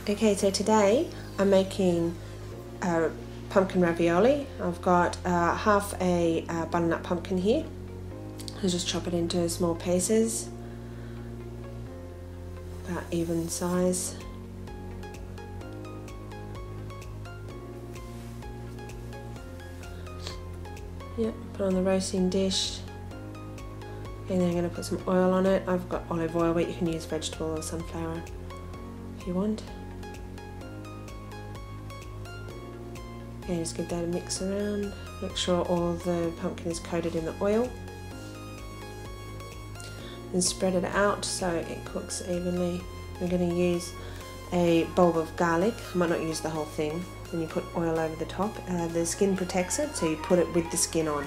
Okay, so today I'm making pumpkin ravioli. I've got half a butternut pumpkin here. I'll just chop it into small pieces, about even size. Yep, put on the roasting dish. And then I'm going to put some oil on it. I've got olive oil, but you can use vegetable or sunflower if you want. Okay, just give that a mix around. Make sure all the pumpkin is coated in the oil. And spread it out so it cooks evenly. I'm going to use a bulb of garlic. I might not use the whole thing. Then you put oil over the top. The skin protects it, so you put it with the skin on.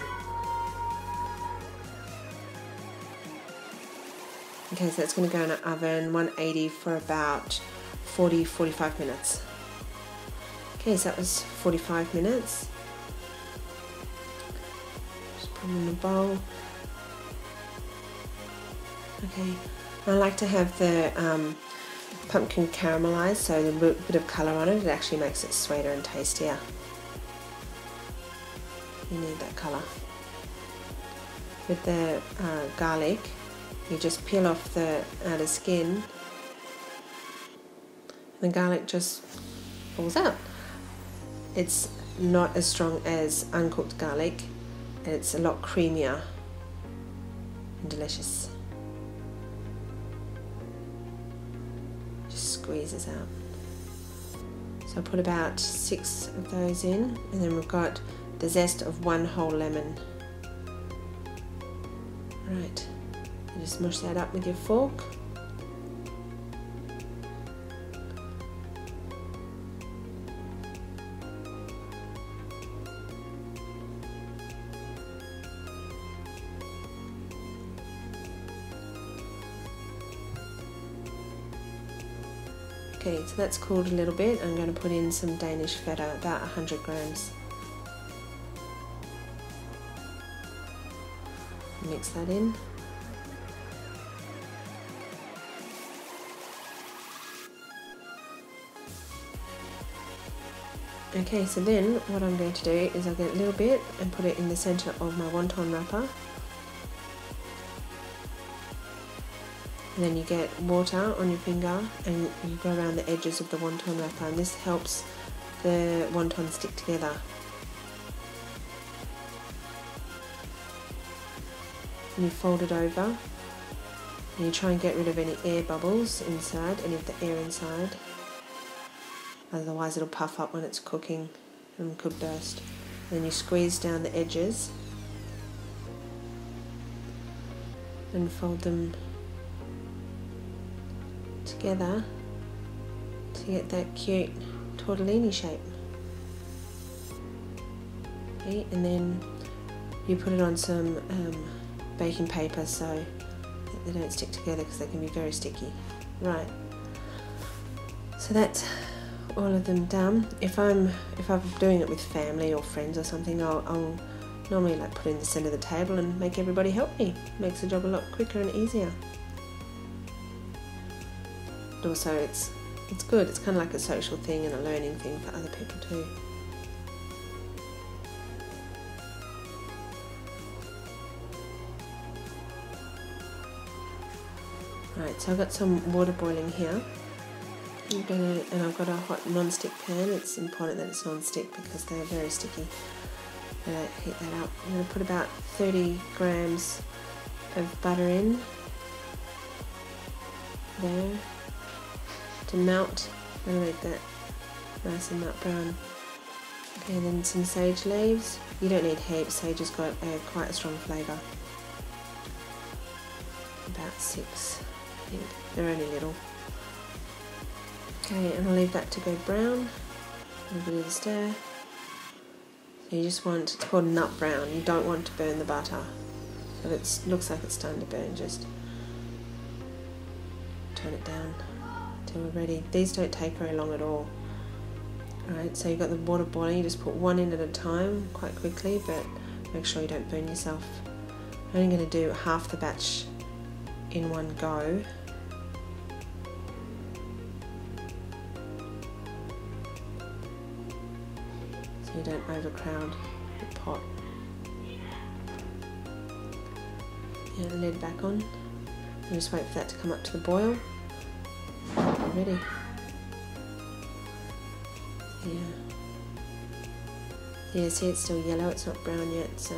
Okay, so it's going to go in an oven, 180 for about 40-45 minutes. Okay, so that was 45 minutes. Just put them in the bowl. Okay, I like to have the pumpkin caramelized, so a bit of colour on it. It actually makes it sweeter and tastier. You need that colour. With the garlic, you just peel off the outer skin. The garlic just falls out. It's not as strong as uncooked garlic. It's a lot creamier and delicious. Just squeezes out. So I put about 6 of those in, and then we've got the zest of 1 whole lemon. Right, you just mush that up with your fork. Okay, so that's cooled a little bit. I'm going to put in some Danish feta, about 100 grams. Mix that in. Okay, so then what I'm going to do is I'll get a little bit and put it in the centre of my wonton wrapper. And then you get water on your finger and you go around the edges of the wonton wrapper, and this helps the wonton stick together. And you fold it over and you try and get rid of any air bubbles inside, any of the air inside. Otherwise it'll puff up when it's cooking and could burst. Then you squeeze down the edges and fold them together to get that cute tortellini shape. Okay, and then you put it on some baking paper so that they don't stick together, because they can be very sticky. Right, so that's all of them done. If I'm doing it with family or friends or something, I'll normally like put it in the centre of the table and make everybody help me. Makes the job a lot quicker and easier. But also it's good. It's kind of like a social thing and a learning thing for other people too. Right, so I've got some water boiling here. And I've got a hot non-stick pan. It's important that it's non-stick because they're very sticky. Heat that up. I'm going to put about 30 grams of butter in there to melt. I'm going to make that nice and nut brown. Okay, and then some sage leaves. You don't need heaps. Sage has got quite a strong flavour. About 6, I think. They're only little. Okay, and I'll leave that to go brown. A little bit of a stir. So you just want, it's called nut brown. You don't want to burn the butter. If it looks like it's starting to burn, just turn it down till we're ready. These don't take very long at all. Alright, so you've got the water boiling. You just put one in at a time quite quickly, but make sure you don't burn yourself. I'm only going to do half the batch in one go. you don't overcrowd the pot. Yeah, the lid back on, and just wait for that to come up to the boil. Ready. Yeah, see it's still yellow, it's not brown yet, so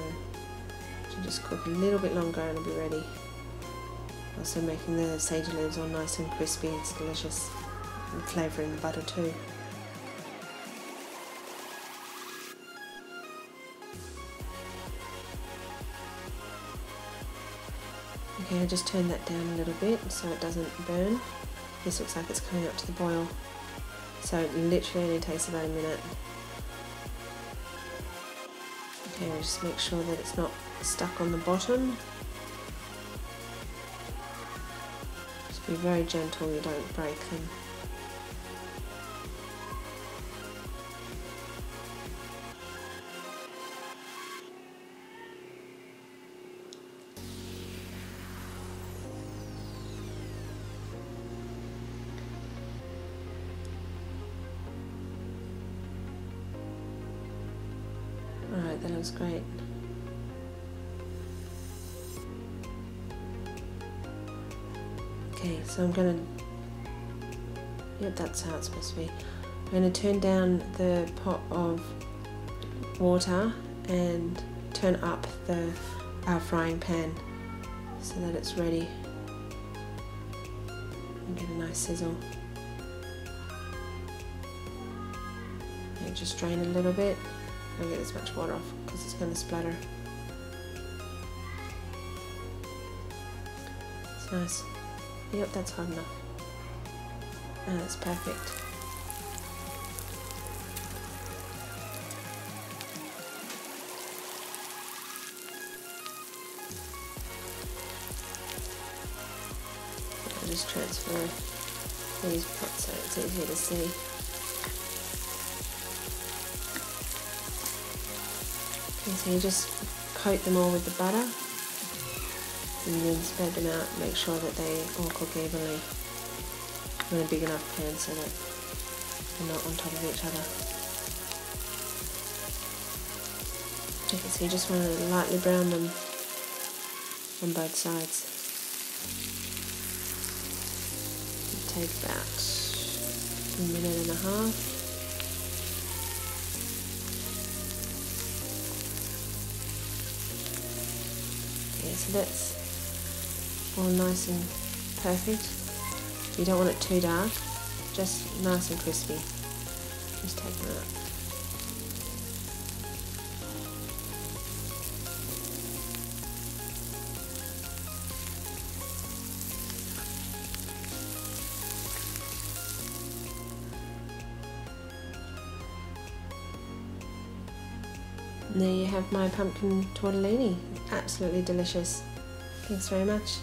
should just cook a little bit longer and it'll be ready. Also making the sage leaves all nice and crispy, it's delicious, and flavouring the butter too. Okay, I just turned that down a little bit so it doesn't burn. This looks like it's coming up to the boil, so it literally only takes about a minute. Okay, just make sure that it's not stuck on the bottom. Just be very gentle, you don't break them. Alright, that looks great. Okay, so I'm gonna, yep, that's how it's supposed to be. I'm gonna turn down the pot of water and turn up our frying pan so that it's ready and get a nice sizzle. And just drain a little bit. Don't get as much water off because it's going to splatter. It's nice. Yep, that's hot enough. And that's perfect. I'll just transfer these pots so it's easier to see. Okay, so you just coat them all with the butter and then spread them out, make sure that they all cook evenly in a big enough pan so that they're not on top of each other. Okay, so you just want to lightly brown them on both sides. Take about a minute and a half. Yeah, so that's all nice and perfect. You don't want it too dark, just nice and crispy. Just take them out. And there you have my pumpkin tortellini. Absolutely delicious. Thanks very much.